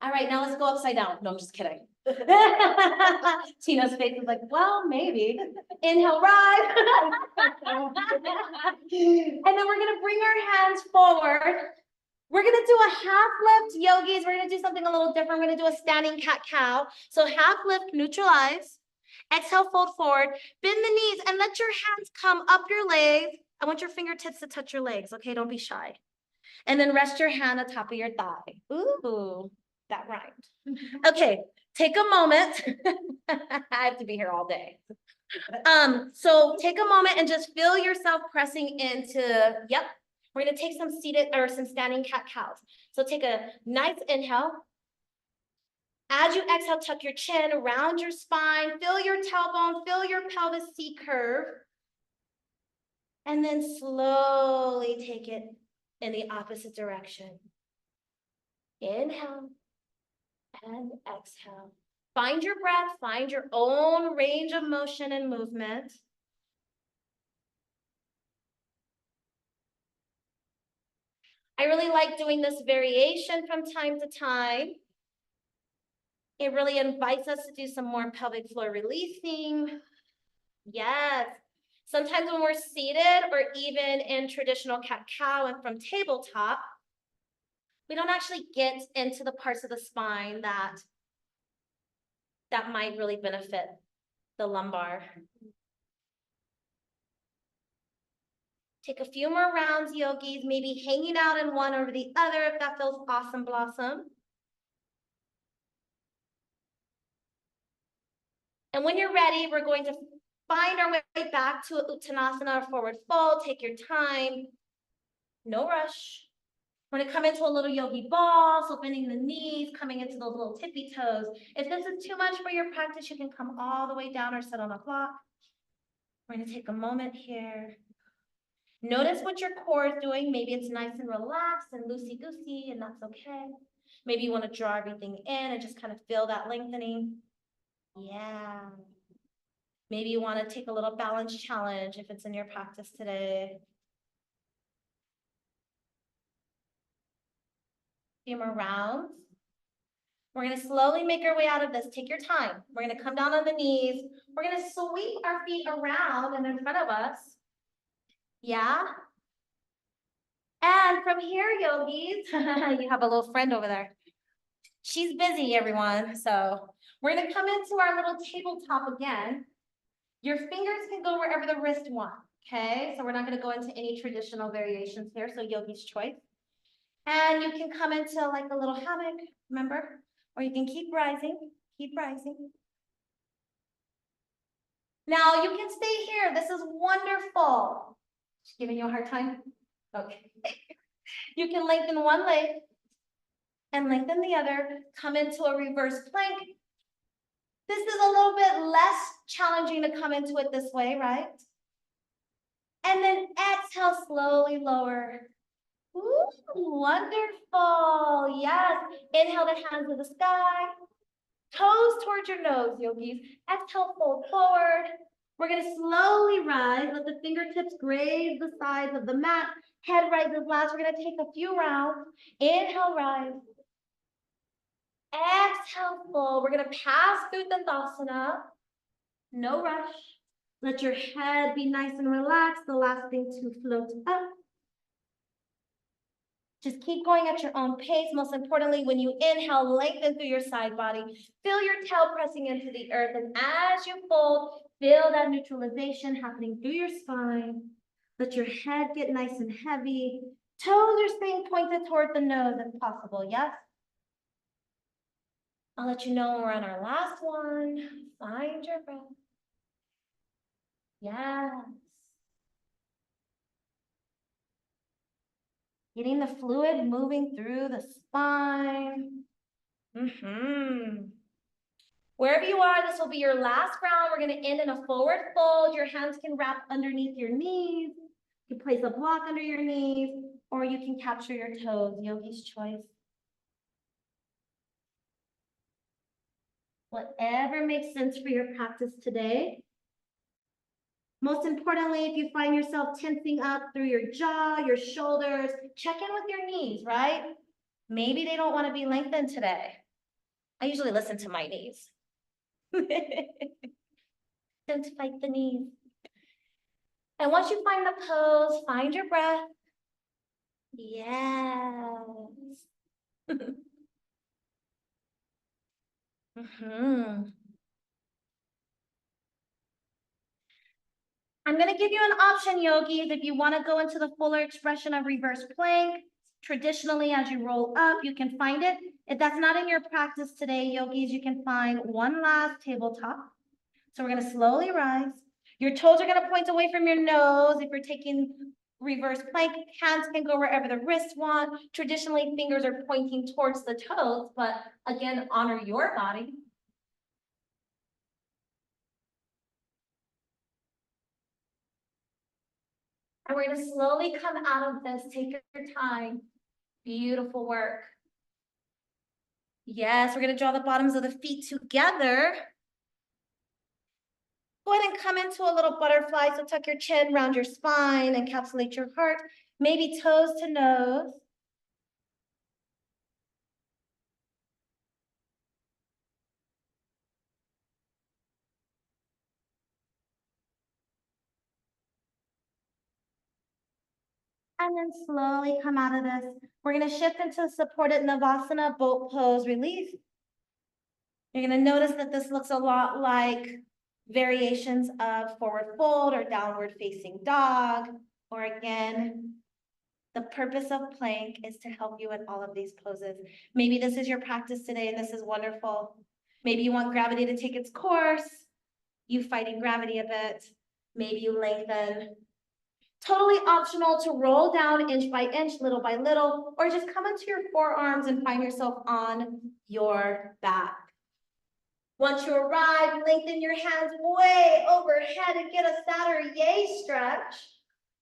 All right, now let's go upside down. No, I'm just kidding. Tina's face is like, well, maybe. Inhale, rise. And then we're gonna bring our hands forward. We're gonna do a half lift yogis. We're gonna do something a little different. We're gonna do a standing cat-cow. So half lift, neutralize. Exhale, fold forward. Bend the knees and let your hands come up your legs. I want your fingertips to touch your legs, okay? Don't be shy. And then rest your hand on top of your thigh. Ooh, that rhymed. Okay, take a moment. I have to be here all day. So take a moment and just feel yourself pressing into, yep. We're gonna take some seated or some standing cat-cows. So take a nice inhale. As you exhale, tuck your chin, round your spine, feel your tailbone, feel your pelvis C curve. And then slowly take it in the opposite direction. Inhale and exhale. Find your breath, find your own range of motion and movement. I really like doing this variation from time to time. It really invites us to do some more pelvic floor releasing. Yes. Sometimes when we're seated or even in traditional cat-cow and from tabletop, we don't actually get into the parts of the spine that might really benefit the lumbar. Take a few more rounds, yogis, maybe hanging out in one over the other if that feels awesome blossom. And when you're ready, we're going to find our way back to Uttanasana, forward fold. Take your time, no rush. We're gonna come into a little yogi ball, so bending the knees, coming into those little tippy toes. If this is too much for your practice, you can come all the way down or sit on a block. We're gonna take a moment here. Notice what your core is doing. Maybe it's nice and relaxed and loosey-goosey, and that's okay. Maybe you want to draw everything in and just kind of feel that lengthening. Yeah. Maybe you want to take a little balance challenge if it's in your practice today. Few more rounds. We're going to slowly make our way out of this. Take your time. We're going to come down on the knees. We're going to sweep our feet around and in front of us. Yeah. And from here, yogis, you have a little friend over there. She's busy, everyone. So we're going to come into our little tabletop again. Your fingers can go wherever the wrist want. Okay. So we're not going to go into any traditional variations here. So yogi's choice. And you can come into like a little hammock, remember? Or you can keep rising, keep rising. Now you can stay here. This is wonderful. Just giving you a hard time? Okay. You can lengthen one leg and lengthen the other. Come into a reverse plank. This is a little bit less challenging to come into it this way, right? And then exhale, slowly lower. Ooh, wonderful. Yes. Inhale the hands to the sky. Toes towards your nose, yogis. Exhale, fold forward. We're going to slowly rise. Let the fingertips graze the sides of the mat. Head rises last. We're going to take a few rounds. Inhale, rise. Exhale, fold. We're going to pass through Dandasana. No rush. Let your head be nice and relaxed. The last thing to float up. Just keep going at your own pace. Most importantly, when you inhale, lengthen through your side body. Feel your tail pressing into the earth. And as you fold, feel that neutralization happening through your spine. Let your head get nice and heavy. Toes are staying pointed toward the nose if possible, yes? I'll let you know when we're on our last one. Find your breath. Yes. Getting the fluid moving through the spine. Wherever you are, this will be your last round. We're going to end in a forward fold. Your hands can wrap underneath your knees. You can place a block under your knees, or you can capture your toes, yogi's choice. Whatever makes sense for your practice today. Most importantly, if you find yourself tensing up through your jaw, your shoulders, check in with your knees, right? Maybe they don't want to be lengthened today. I usually listen to my knees. Don't fight the knees. And once you find the pose, find your breath. Yes. I'm going to give you an option, yogis, if you want to go into the fuller expression of reverse plank. Traditionally, as you roll up, you can find it. If that's not in your practice today, yogis, you can find one last tabletop. So we're going to slowly rise. Your toes are going to point away from your nose if you're taking reverse plank. Hands can go wherever the wrists want. Traditionally, fingers are pointing towards the toes, but again, honor your body. And we're gonna slowly come out of this. Take your time. Beautiful work. Yes, we're gonna draw the bottoms of the feet together. Go ahead and come into a little butterfly. So tuck your chin, round your spine, encapsulate your heart, maybe toes to nose. And then slowly come out of this. We're gonna shift into supported Navasana, boat pose release. You're gonna notice that this looks a lot like variations of forward fold or downward facing dog, or again, the purpose of plank is to help you in all of these poses. Maybe this is your practice today and this is wonderful. Maybe you want gravity to take its course, you fighting gravity a bit, maybe you lengthen. Totally optional to roll down inch by inch, little by little, or just come into your forearms and find yourself on your back. Once you arrive, lengthen your hands way overhead and get a Saturday stretch.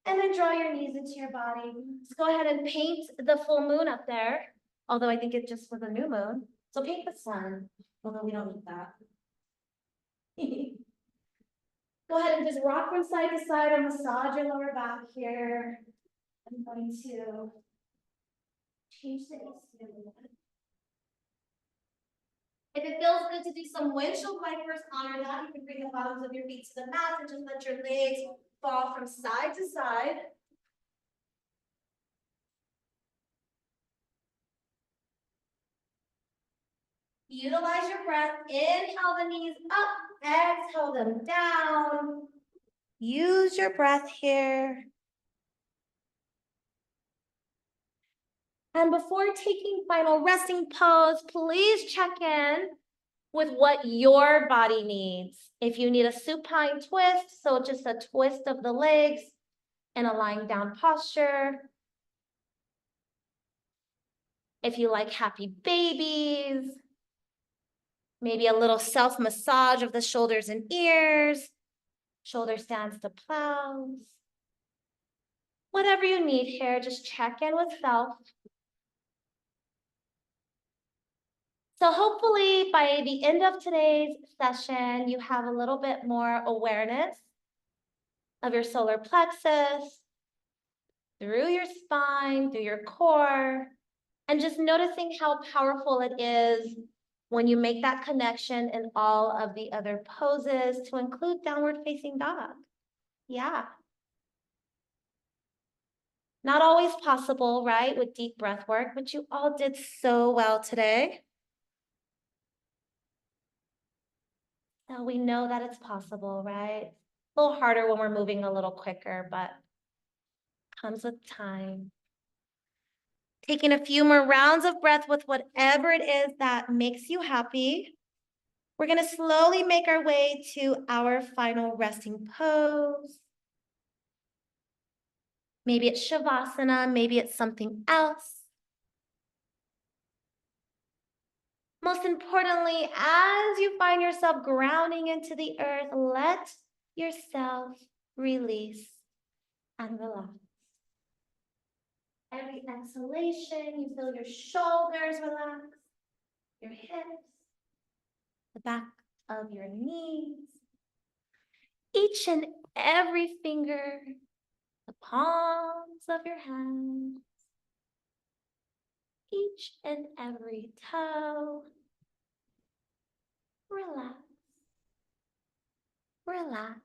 And then draw your knees into your body. Let's go ahead and paint the full moon up there. Although I think it just was a new moon. So paint the sun, although we don't need that. Go ahead and just rock from side to side or massage your lower back here. I'm going to change the AC. If it feels good to do some windshield wipers, honor that. You can bring the bottoms of your feet to the mat and just let your legs fall from side to side. Utilize your breath. Inhale the knees up, exhale them down. Use your breath here. And before taking final resting pose, please check in with what your body needs. If you need a supine twist, so just a twist of the legs in a lying down posture. If you like happy babies, maybe a little self-massage of the shoulders and ears, shoulder stands to plows. Whatever you need here, just check in with self. So hopefully by the end of today's session, you have a little bit more awareness of your solar plexus, through your spine, through your core, and just noticing how powerful it is when you make that connection in all of the other poses to include downward facing dog. Yeah. Not always possible, right, with deep breath work, but you all did so well today. Now we know that it's possible, right? A little harder when we're moving a little quicker, but comes with time. Taking a few more rounds of breath with whatever it is that makes you happy. We're gonna slowly make our way to our final resting pose. Maybe it's Shavasana, maybe it's something else. Most importantly, as you find yourself grounding into the earth, let yourself release and relax. Every exhalation, you feel your shoulders relax, your hips, the back of your knees, each and every finger, the palms of your hands, each and every toe. Relax. Relax.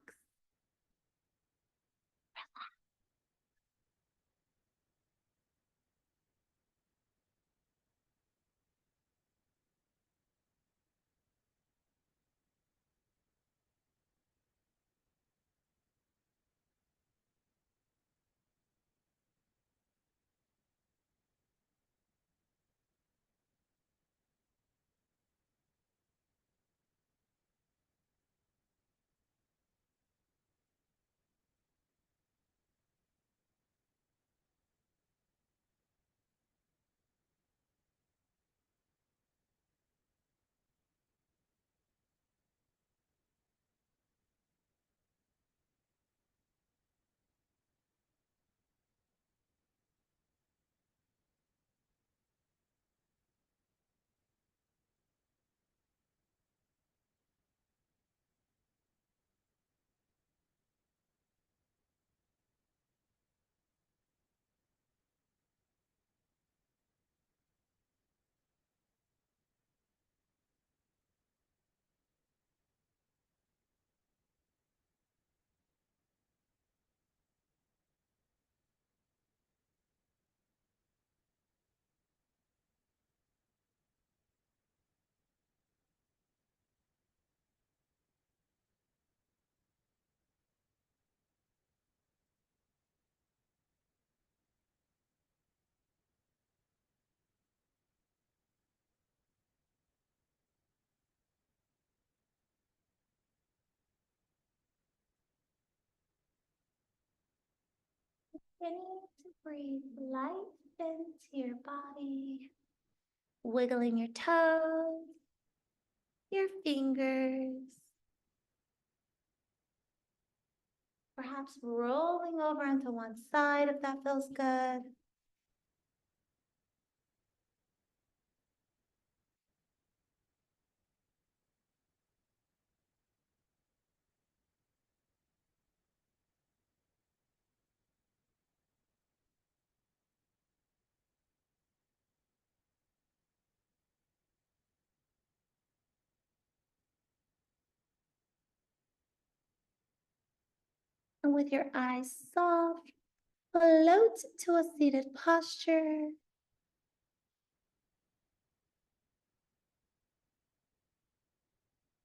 Beginning to breathe life into your body, wiggling your toes, your fingers, perhaps rolling over onto one side if that feels good. And with your eyes soft, float to a seated posture.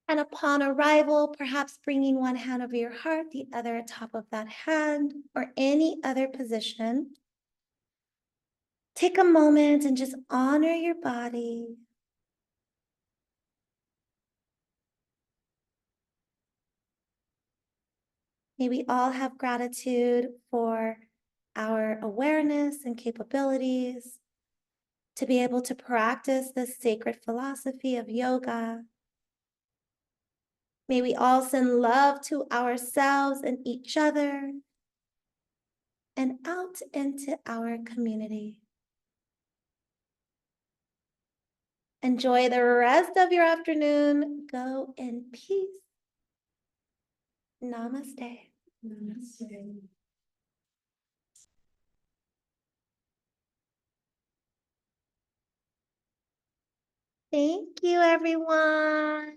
And upon arrival, perhaps bringing one hand over your heart, the other atop of that hand, or any other position. Take a moment and just honor your body. May we all have gratitude for our awareness and capabilities to be able to practice this sacred philosophy of yoga. May we all send love to ourselves and each other and out into our community. Enjoy the rest of your afternoon. Go in peace. Namaste. Namaste. Thank you, everyone.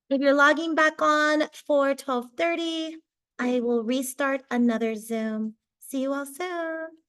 If you're logging back on for 12:30, I will restart another Zoom. See you all soon.